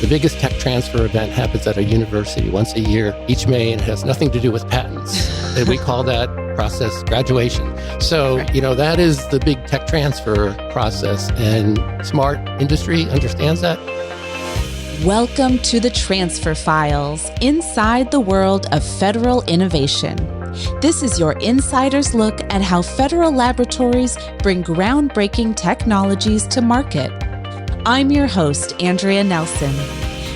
The biggest tech transfer event happens at a university once a year, each May, and it has nothing to do with patents. And we call that process graduation. So, that is the big tech transfer process, and smart industry understands that. Welcome to the Transfer Files, inside the world of federal innovation. This is your insider's look at how federal laboratories bring groundbreaking technologies to market. I'm your host, Andrea Nelson.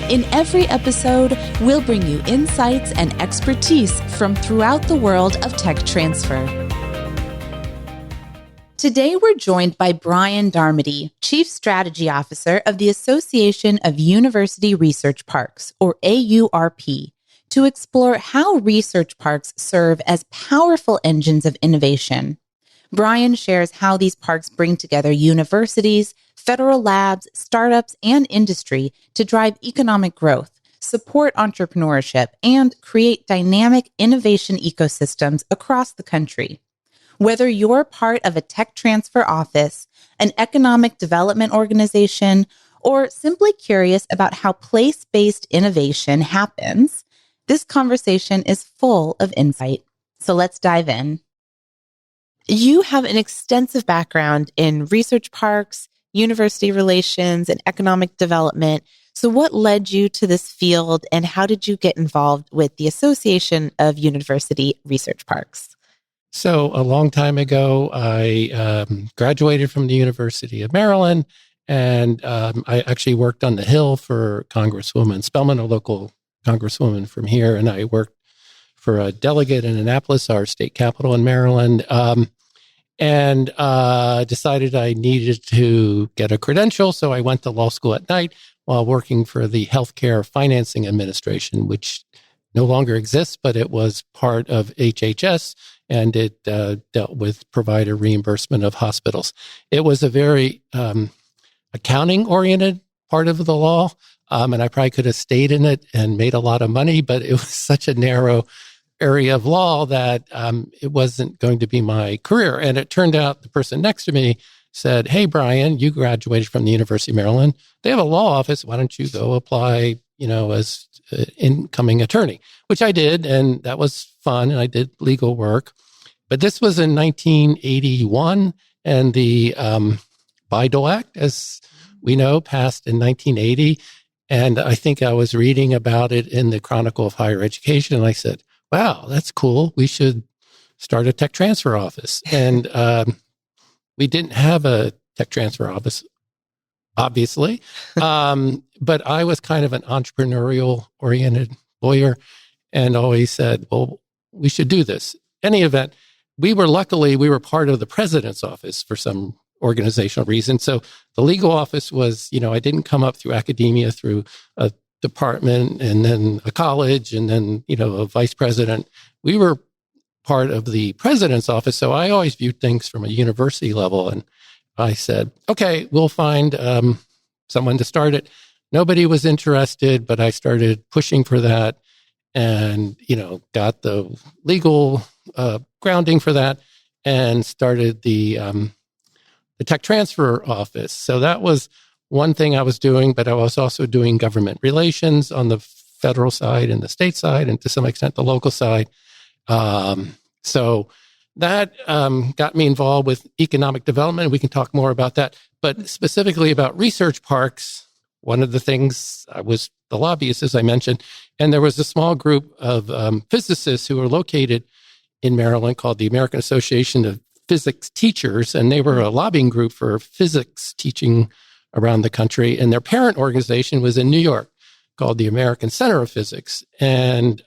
In every episode, we'll bring you insights and expertise from throughout the world of tech transfer. Today, we're joined by Brian Darmody, Chief Strategy Officer of the Association of University Research Parks, or AURP, to explore how research parks serve as powerful engines of innovation. Brian shares how these parks bring together universities, federal labs, startups, and industry to drive economic growth, support entrepreneurship, and create dynamic innovation ecosystems across the country. Whether you're part of a tech transfer office, an economic development organization, or simply curious about how place-based innovation happens, this conversation is full of insight. So let's dive in. You have an extensive background in research parks, university relations, and economic development. So what led you to this field, and how did you get involved with the Association of University Research Parks? So a long time ago, I graduated from the University of Maryland, and I actually worked on the Hill for Congresswoman Spellman, a local congresswoman from here, and I worked for a delegate in Annapolis, our state capital in Maryland, and decided I needed to get a credential. So I went to law school at night while working for the Healthcare Financing Administration, which no longer exists, but it was part of HHS, and it dealt with provider reimbursement of hospitals. It was a very accounting-oriented part of the law, and I probably could have stayed in it and made a lot of money, but it was such a narrow area of law that it wasn't going to be my career. And it turned out the person next to me said, "Hey, Brian, you graduated from the University of Maryland. They have a law office. Why don't you go apply, as an incoming attorney?" Which I did, and that was fun, and I did legal work. But this was in 1981, and the Bayh-Dole Act, as we know, passed in 1980. And I think I was reading about it in the Chronicle of Higher Education, and I said, "Wow, that's cool. We should start a tech transfer office." And we didn't have a tech transfer office, obviously. But I was kind of an entrepreneurial-oriented lawyer and always said, well, we should do this. Any event, we were part of the president's office for some organizational reason. So the legal office was, I didn't come up through academia, through a department and then a college and then, a vice president. We were part of the president's office. So I always viewed things from a university level. And I said, okay, we'll find someone to start it. Nobody was interested, but I started pushing for that and, got the legal grounding for that and started the tech transfer office. So that was one thing I was doing, but I was also doing government relations on the federal side and the state side, and to some extent the local side. So that got me involved with economic development. We can talk more about that. But specifically about research parks, one of the things, I was the lobbyist, as I mentioned, and there was a small group of physicists who were located in Maryland called the American Association of Physics Teachers, and they were a lobbying group for physics teaching around the country. And their parent organization was in New York called the American Center of Physics. And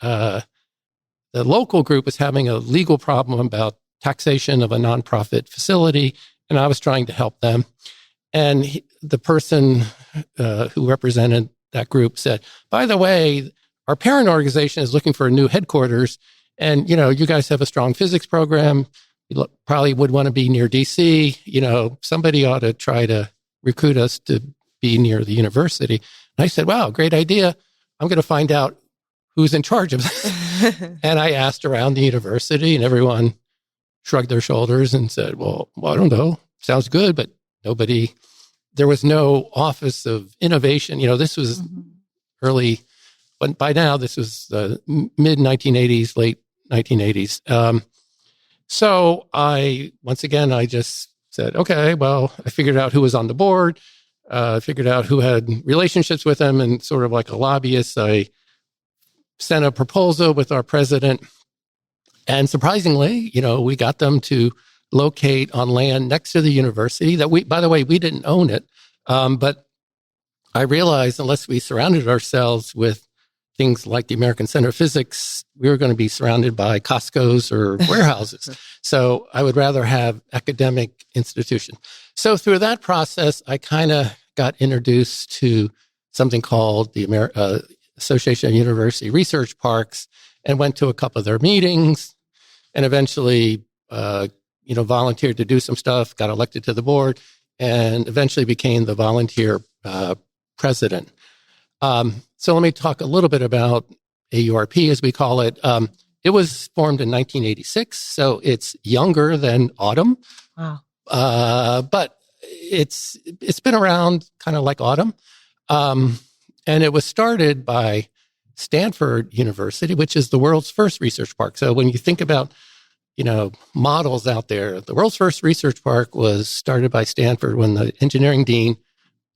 the local group was having a legal problem about taxation of a nonprofit facility, and I was trying to help them. And the person who represented that group said, "By the way, our parent organization is looking for a new headquarters, and, you guys have a strong physics program. You probably would want to be near DC. Somebody ought to try to recruit us to be near the university." And I said, "Wow, great idea. I'm going to find out who's in charge of this." And I asked around the university, and everyone shrugged their shoulders and said, well, I don't know. Sounds good, but there was no office of innovation. This was early, but by now this was the mid 1980s, late 1980s. So I just said, okay, well, I figured out who was on the board, figured out who had relationships with them, and sort of like a lobbyist, I sent a proposal with our president. And surprisingly, we got them to locate on land next to the university that by the way, we didn't own it. But I realized unless we surrounded ourselves with things like the American Center of Physics, we were going to be surrounded by Costco's or warehouses. So I would rather have academic institutions. So through that process, I kind of got introduced to something called the Association of University Research Parks and went to a couple of their meetings and eventually, volunteered to do some stuff, got elected to the board, and eventually became the volunteer president. So let me talk a little bit about AURP, as we call it. It was formed in 1986, so it's younger than Autumn. Wow. But it's been around kind of like Autumn. And it was started by Stanford University, which is the world's first research park. So when you think about, models out there, the world's first research park was started by Stanford when the engineering dean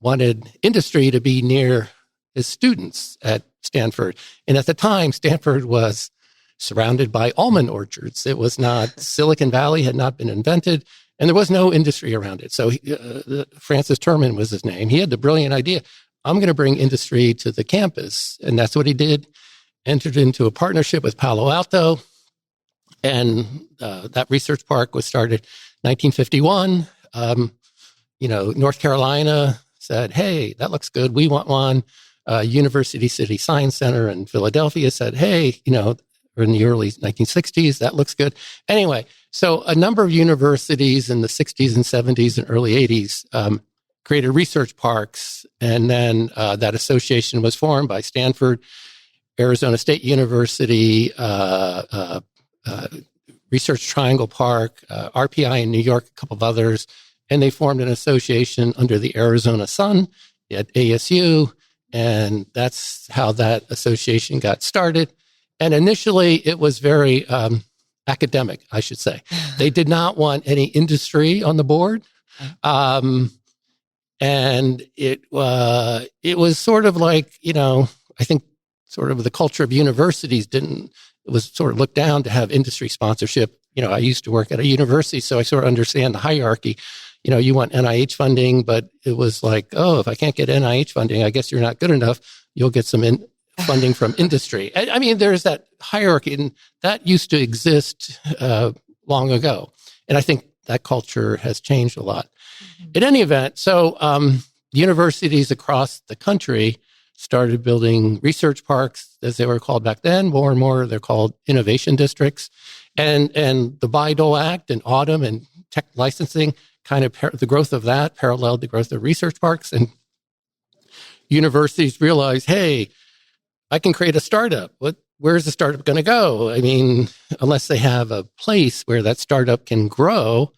wanted industry to be near his students at Stanford. And at the time, Stanford was surrounded by almond orchards. It was not, Silicon Valley had not been invented, and there was no industry around it. So Francis Terman was his name. He had the brilliant idea, I'm going to bring industry to the campus. And that's what he did. Entered into a partnership with Palo Alto. And that research park was started 1951. North Carolina said, hey, that looks good. We want one. University City Science Center in Philadelphia said, hey, in the early 1960s, that looks good. Anyway, so a number of universities in the 60s and 70s and early 80s created research parks. And then that association was formed by Stanford, Arizona State University, Research Triangle Park, RPI in New York, a couple of others. And they formed an association under the Arizona Sun at ASU. And that's how that association got started. And initially, it was very academic, I should say. They did not want any industry on the board. And it was sort of like, I think sort of the culture of universities it was sort of looked down to have industry sponsorship. I used to work at a university, so I sort of understand the hierarchy. You want NIH funding, but it was like, oh, if I can't get NIH funding, I guess you're not good enough. You'll get some funding from industry. I mean, there's that hierarchy, and that used to exist long ago. And I think that culture has changed a lot. Mm-hmm. In any event, so universities across the country started building research parks, as they were called back then. More and more, they're called innovation districts. And the Bayh-Dole Act and Autumn and tech licensing kind of the growth of that paralleled the growth of research parks. And universities realized, hey, I can create a startup. Where's the startup going to go? I mean, unless they have a place where that startup can grow,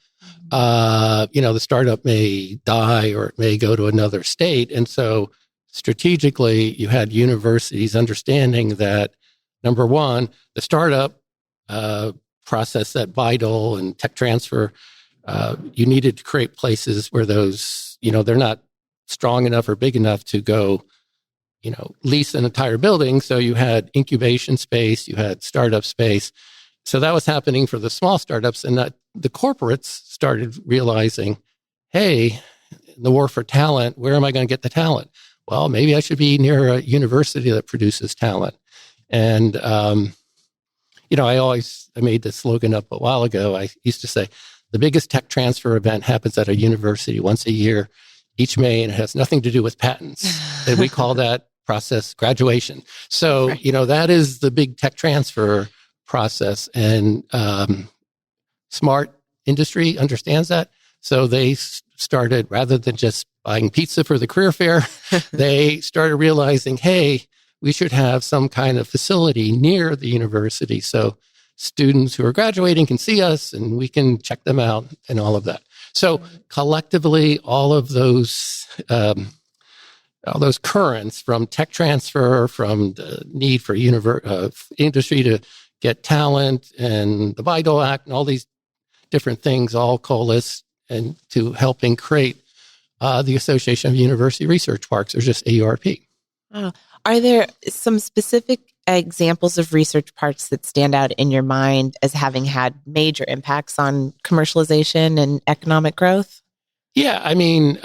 the startup may die or it may go to another state. And so strategically, you had universities understanding that, number one, the startup process at Bayh-Dole and tech transfer, you needed to create places where those, they're not strong enough or big enough to go, lease an entire building. So you had incubation space, you had startup space. So that was happening for the small startups, and that the corporates started realizing, hey, the war for talent, where am I going to get the talent? Well, maybe I should be near a university that produces talent. And, I made this slogan up a while ago. I used to say, the biggest tech transfer event happens at a university once a year, each May, and it has nothing to do with patents. And we call that process graduation. So, right. That is the big tech transfer process. And smart industry understands that. So they started, rather than just buying pizza for the career fair, they started realizing, hey, we should have some kind of facility near the university so students who are graduating can see us and we can check them out and all of that. So collectively, all of those all those currents from tech transfer, from the need for industry to get talent, and the Bayh-Dole Act, and all these different things all coalesce and to helping create the Association of University Research Parks, or just AURP. Oh. Are there some specific examples of research parks that stand out in your mind as having had major impacts on commercialization and economic growth? Yeah, I mean,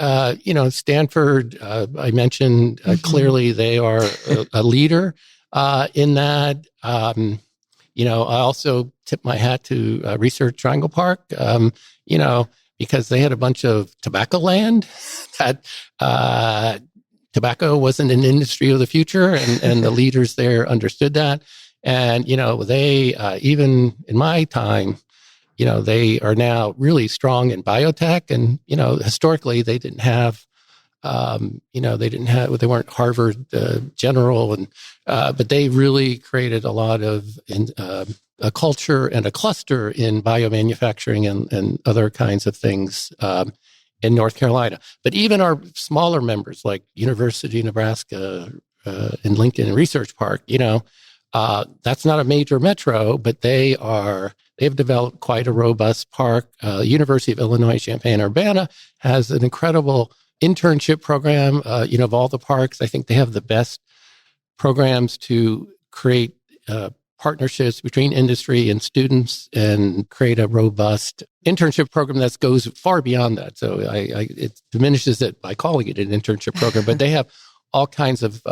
Stanford, I mentioned clearly they are a leader in that. I also tip my hat to Research Triangle Park, because they had a bunch of tobacco land that tobacco wasn't an industry of the future, and the leaders there understood that. And, they, even in my time, they are now really strong in biotech. And, historically they didn't have, they weren't Harvard general, but they really created a lot of a culture and a cluster in biomanufacturing and other kinds of things in North Carolina. But even our smaller members like University of Nebraska and Lincoln Research Park, that's not a major metro, but they've developed quite a robust park. University of Illinois Champaign-Urbana has an incredible internship program. Of all the parks, I think they have the best programs to create partnerships between industry and students and create a robust internship program that goes far beyond that. So it diminishes it by calling it an internship program, but they have all kinds of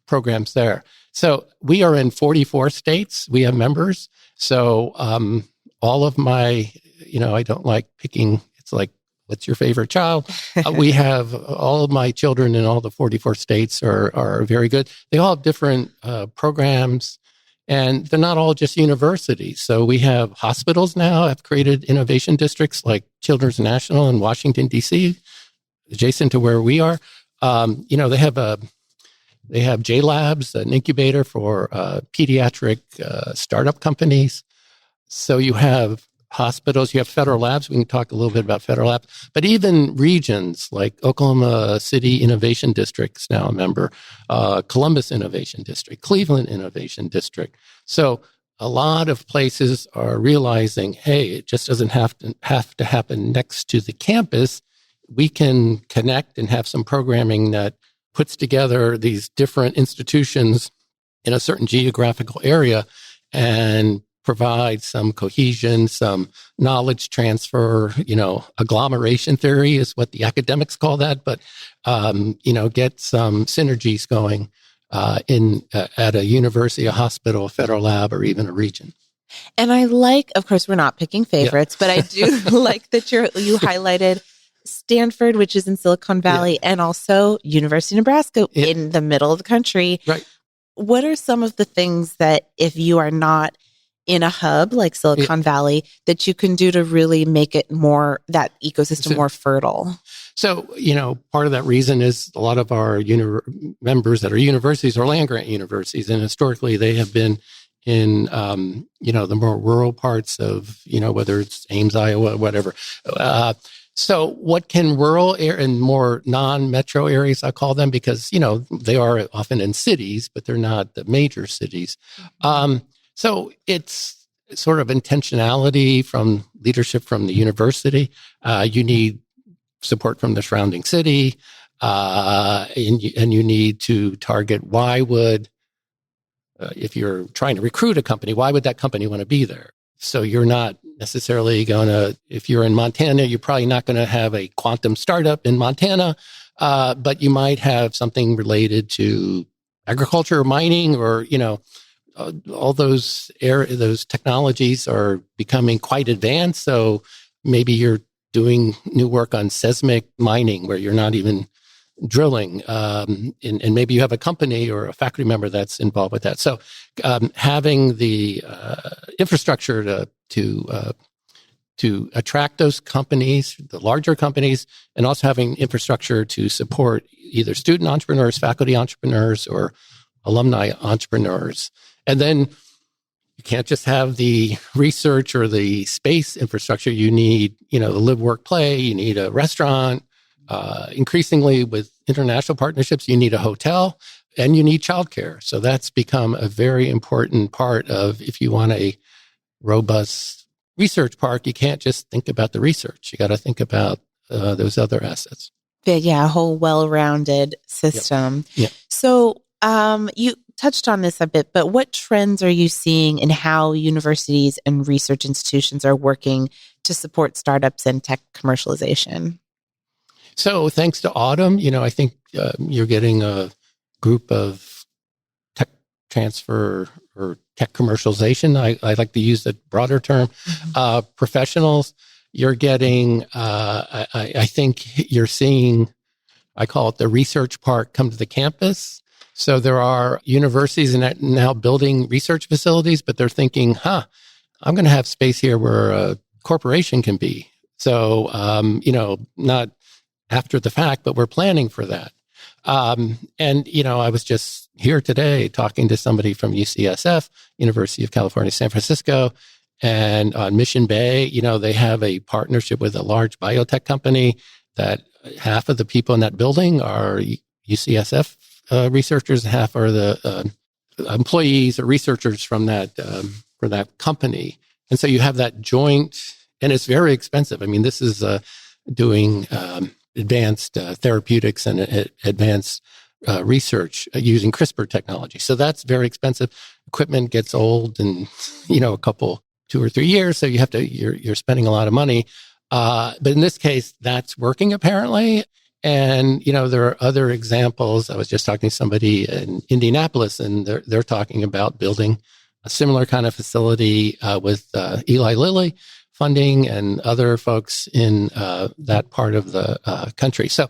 programs there. So we are in 44 states. We have members. So all of my, I don't like picking, it's like, what's your favorite child? We have all of my children in all the 44 states are very good. They all have different programs, and they're not all just universities. So we have hospitals now have created innovation districts like Children's National in Washington, D.C., adjacent to where we are. They have J-Labs, an incubator for pediatric startup companies. So you have hospitals, you have federal labs. We can talk a little bit about federal labs, but even regions like Oklahoma City Innovation District is now a member, Columbus Innovation District, Cleveland Innovation District. So a lot of places are realizing, hey, it just doesn't have to happen next to the campus. We can connect and have some programming that puts together these different institutions in a certain geographical area and provide some cohesion, some knowledge transfer, agglomeration theory is what the academics call that, but, get some synergies going at a university, a hospital, a federal lab, or even a region. And I like, of course, we're not picking favorites, but I do like that you highlighted Stanford, which is in Silicon Valley, and also University of Nebraska in the middle of the country. Right. What are some of the things that if you are not in a hub like Silicon Valley that you can do to really make it more, that ecosystem more fertile? So, part of that reason is a lot of our members that are universities are land-grant universities. And historically, they have been in, the more rural parts of, whether it's Ames, Iowa, whatever. So what can rural and more non-metro areas, I call them, because, they are often in cities, but they're not the major cities. So it's sort of intentionality from leadership from the university. You need support from the surrounding city, and you need to target if you're trying to recruit a company, why would that company want to be there? So you're not necessarily if you're in Montana, you're probably not going to have a quantum startup in Montana, but you might have something related to agriculture or mining or, all those technologies are becoming quite advanced. So maybe you're doing new work on seismic mining where you're not even drilling, and maybe you have a company or a faculty member that's involved with that. So having the infrastructure to attract those companies, the larger companies, and also having infrastructure to support either student entrepreneurs, faculty entrepreneurs, or alumni entrepreneurs. And then you can't just have the research or the space infrastructure. You need, the live, work, play. You need a restaurant. Increasingly with international partnerships, you need a hotel and you need childcare. So that's become a very important part of, if you want a robust research park, you can't just think about the research. You got to think about those other assets. Yeah, a whole well-rounded system. Yep. So you touched on this a bit, but what trends are you seeing in how universities and research institutions are working to support startups and tech commercialization? So thanks to Autumn, I think you're getting a group of tech transfer or tech commercialization. I like to use the broader term, professionals. You're getting, I think you're seeing, I call it the research park come to the campus. So there are universities now building research facilities, but they're thinking, I'm going to have space here where a corporation can be. So, not after the fact, but we're planning for that. I was just here today talking to somebody from UCSF, University of California, San Francisco, and on Mission Bay, they have a partnership with a large biotech company that half of the people in that building are UCSF researchers, and half are the employees or researchers from that company. And so you have that joint, and it's very expensive. I mean, this is doing advanced therapeutics and advanced research using CRISPR technology. So that's very expensive. Equipment gets old in, a couple, 2 or 3 years. So you're spending a lot of money. But in this case, that's working apparently. And, there are other examples. I was just talking to somebody in Indianapolis, and they're talking about building a similar kind of facility with Eli Lilly funding and other folks in that part of the country. So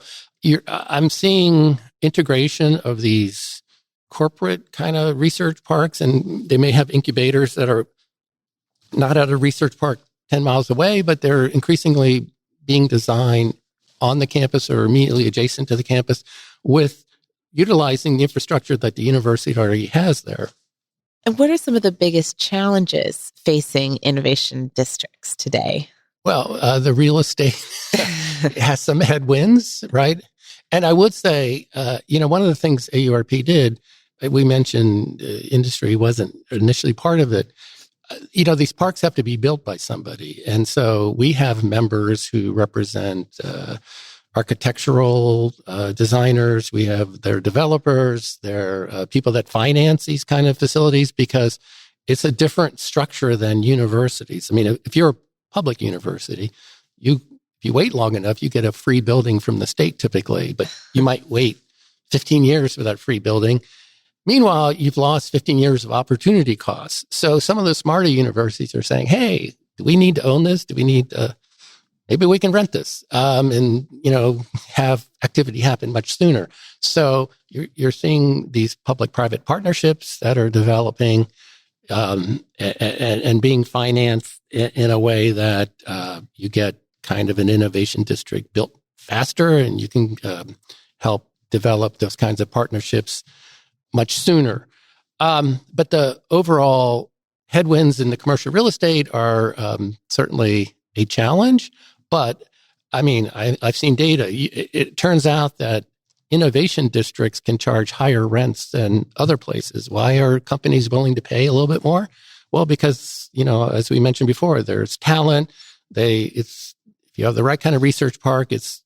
I'm seeing integration of these corporate kind of research parks, and they may have incubators that are not at a research park 10 miles away, but they're increasingly being designed on the campus or immediately adjacent to the campus with utilizing the infrastructure that the university already has there. And what are some of the biggest challenges facing innovation districts today? Well, the real estate has some headwinds, right? And I would say, one of the things AURP did, we mentioned industry wasn't initially part of it. These parks have to be built by somebody. And so we have members who represent architectural designers. We have their developers, their people that finance these kind of facilities, because it's a different structure than universities. I mean, if you're a public university, if you wait long enough, you get a free building from the state typically, but you might wait 15 years for that free building. Meanwhile, you've lost 15 years of opportunity costs. So some of the smarter universities are saying, hey, do we need to own this? Do we need maybe we can rent this and, have activity happen much sooner. So you're seeing these public-private partnerships that are developing and being financed in a way that you get kind of an innovation district built faster, and you can help develop those kinds of partnerships much sooner. But the overall headwinds in the commercial real estate are certainly a challenge. But I mean, I've seen data. It turns out that innovation districts can charge higher rents than other places. Why are companies willing to pay a little bit more? Well, because, as we mentioned before, there's talent. If you have the right kind of research park, it's,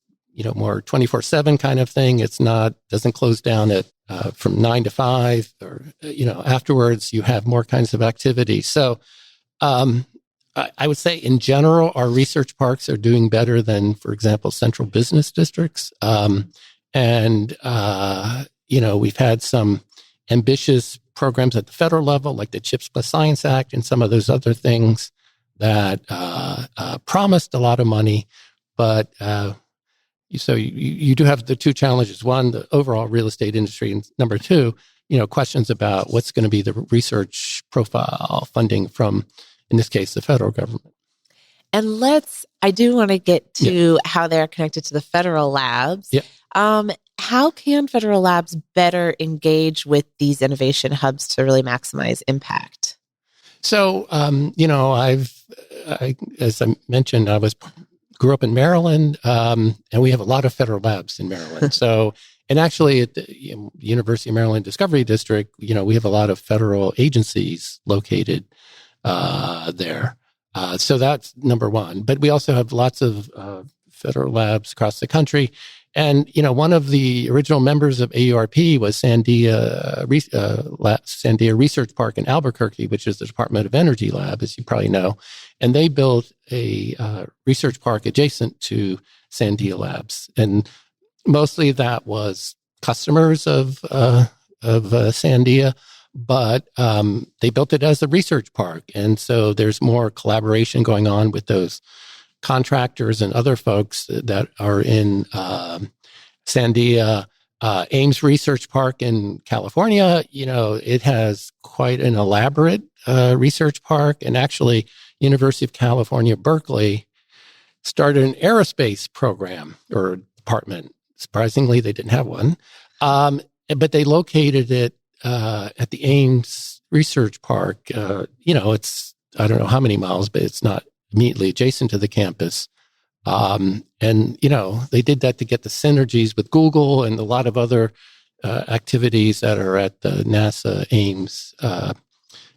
more 24/7 kind of thing. It's doesn't close down at from 9 to 5 or, afterwards you have more kinds of activity. So, I would say in general, our research parks are doing better than, for example, central business districts. We've had some ambitious programs at the federal level, like the CHIPS Plus Science Act and some of those other things that promised a lot of money. But so you do have the two challenges. One, the overall real estate industry, and number two, questions about what's going to be the research profile funding from, in this case, the federal government. And I do want to get to how they're connected to the federal labs. Yeah. How can federal labs better engage with these innovation hubs to really maximize impact? So, as I mentioned, grew up in Maryland, and we have a lot of federal labs in Maryland. So And actually at the University of Maryland Discovery District, we have a lot of federal agencies located there. So that's number one. But we also have lots of federal labs across the country. And, one of the original members of AURP was Sandia Research Park in Albuquerque, which is the Department of Energy lab, as you probably know. And they built a research park adjacent to Sandia Labs. And mostly that was customers of Sandia, but they built it as a research park. And so there's more collaboration going on with those contractors and other folks that are in Sandia. Ames Research Park in California, it has quite an elaborate research park. And actually, University of California, Berkeley started an aerospace program or department. Surprisingly, they didn't have one. But they located it at the Ames Research Park. It's, I don't know how many miles, but it's not immediately adjacent to the campus. And, they did that to get the synergies with Google and a lot of other activities that are at the NASA Ames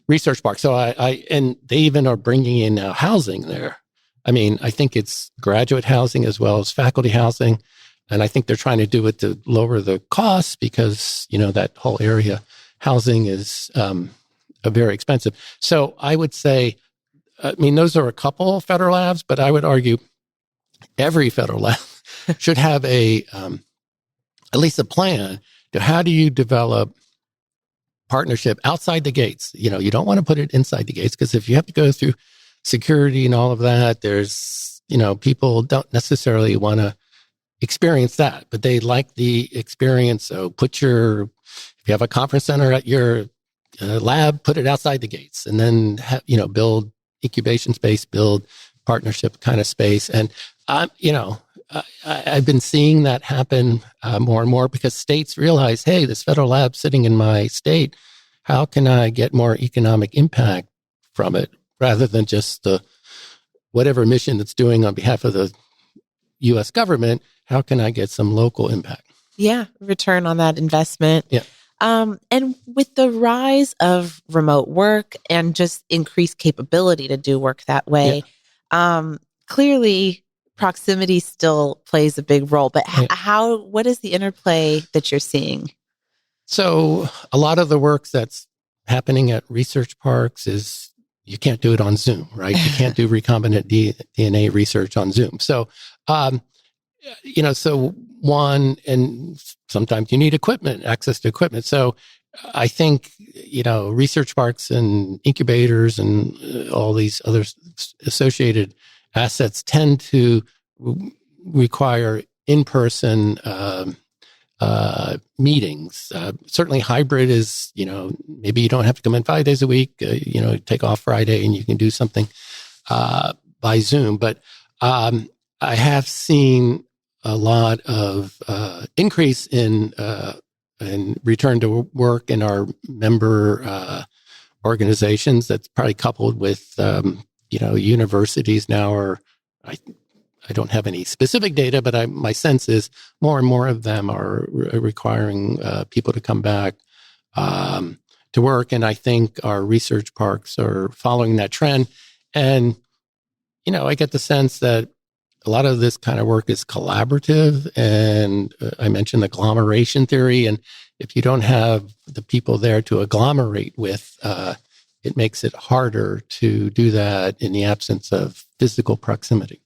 Research Park. So and they even are bringing in now housing there. I mean, I think it's graduate housing as well as faculty housing. And I think they're trying to do it to lower the costs because, that whole area housing is very expensive. So I would say, those are a couple federal labs, but I would argue every federal lab should have at least a plan to how do you develop partnership outside the gates. You don't want to put it inside the gates because if you have to go through security and all of that, there's, people don't necessarily want to experience that, but they like the experience. So if you have a conference center at your lab, put it outside the gates and then, build incubation space, build partnership kind of space. And, I've been seeing that happen more and more because states realize, hey, this federal lab sitting in my state, how can I get more economic impact from it rather than just the whatever mission it's doing on behalf of the U.S. government? How can I get some local impact? Yeah, return on that investment. Yeah. And with the rise of remote work and just increased capability to do work that way, clearly proximity still plays a big role. But what is the interplay that you're seeing? So a lot of the work that's happening at research parks is you can't do it on Zoom, right? You can't do recombinant DNA research on Zoom. So, and sometimes you need access to equipment. So I think, research parks and incubators and all these other associated assets tend to require in-person meetings. Certainly hybrid is, maybe you don't have to come in 5 days a week, take off Friday and you can do something by Zoom. But I have seen a lot of increase in return to work in our member organizations. That's probably coupled with, universities now are, I don't have any specific data, but my sense is more and more of them are requiring people to come back to work. And I think our research parks are following that trend. And, I get the sense that a lot of this kind of work is collaborative. And I mentioned the agglomeration theory. And if you don't have the people there to agglomerate with, it makes it harder to do that in the absence of physical proximity.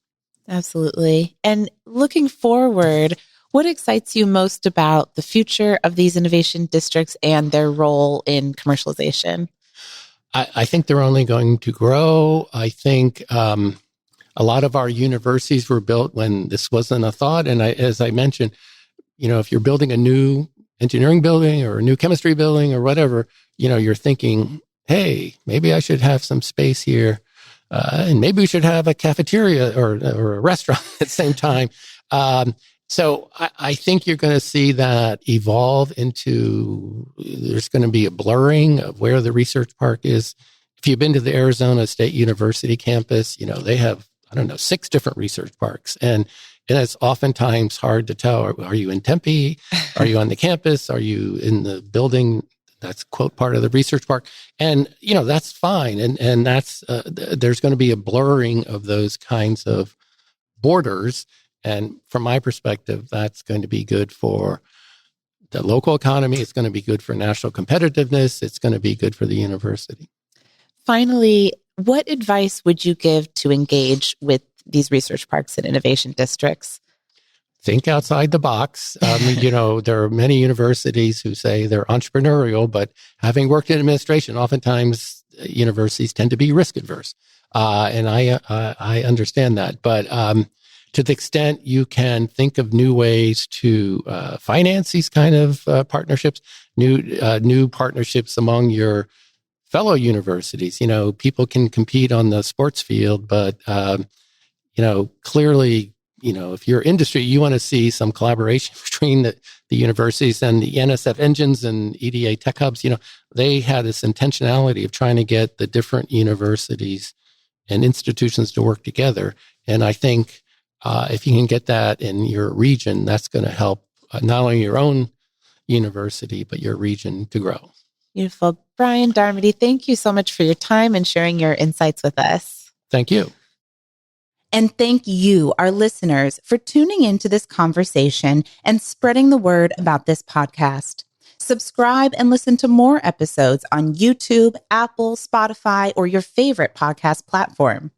Absolutely. And looking forward, what excites you most about the future of these innovation districts and their role in commercialization? I think they're only going to grow. I think a lot of our universities were built when this wasn't a thought. And as I mentioned, if you're building a new engineering building or a new chemistry building or whatever, you're thinking, hey, maybe I should have some space here. And maybe we should have a cafeteria or a restaurant at the same time. So I think you're going to see that evolve into, there's going to be a blurring of where the research park is. If you've been to the Arizona State University campus, they have, 6 different research parks. And And it's oftentimes hard to tell. Are you in Tempe? Are you on the campus? Are you in the building that's, quote, part of the research park? And, that's fine. And that's, there's going to be a blurring of those kinds of borders. And from my perspective, that's going to be good for the local economy. It's going to be good for national competitiveness. It's going to be good for the university. Finally, what advice would you give to engage with these research parks and innovation districts? Think outside the box. There are many universities who say they're entrepreneurial, but having worked in administration, oftentimes universities tend to be risk adverse. And I understand that. But to the extent you can think of new ways to finance these kind of partnerships, new partnerships among your fellow universities, people can compete on the sports field, but clearly, if you're industry, you want to see some collaboration between the universities and the NSF engines and EDA tech hubs. They had this intentionality of trying to get the different universities and institutions to work together. And I think if you can get that in your region, that's going to help not only your own university, but your region to grow. Beautiful. Brian Darmody, thank you so much for your time and sharing your insights with us. Thank you. And thank you, our listeners, for tuning into this conversation and spreading the word about this podcast. Subscribe and listen to more episodes on YouTube, Apple, Spotify, or your favorite podcast platform.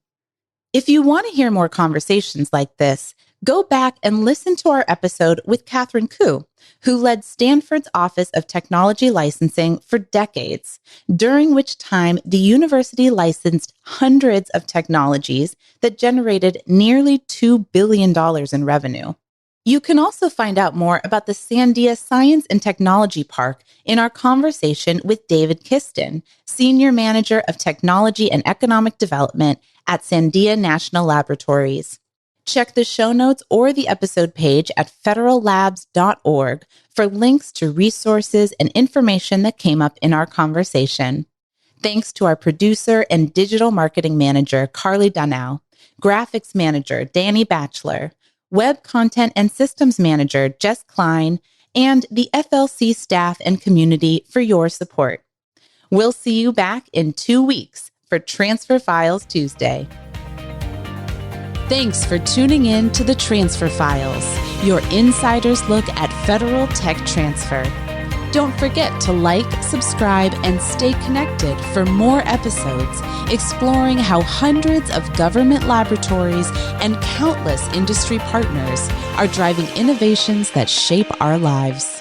If you want to hear more conversations like this, go back and listen to our episode with Catherine Koo, who led Stanford's Office of Technology Licensing for decades, during which time the university licensed hundreds of technologies that generated nearly $2 billion in revenue. You can also find out more about the Sandia Science and Technology Park in our conversation with David Kiston, Senior Manager of Technology and Economic Development at Sandia National Laboratories. Check the show notes or the episode page at federallabs.org for links to resources and information that came up in our conversation. Thanks to our producer and digital marketing manager, Carly Donnell, graphics manager, Danny Batchelor, web content and systems manager, Jess Klein, and the FLC staff and community for your support. We'll see you back in 2 weeks for Transfer Files Tuesday. Thanks for tuning in to the Transfer Files, your insider's look at federal tech transfer. Don't forget to like, subscribe, and stay connected for more episodes exploring how hundreds of government laboratories and countless industry partners are driving innovations that shape our lives.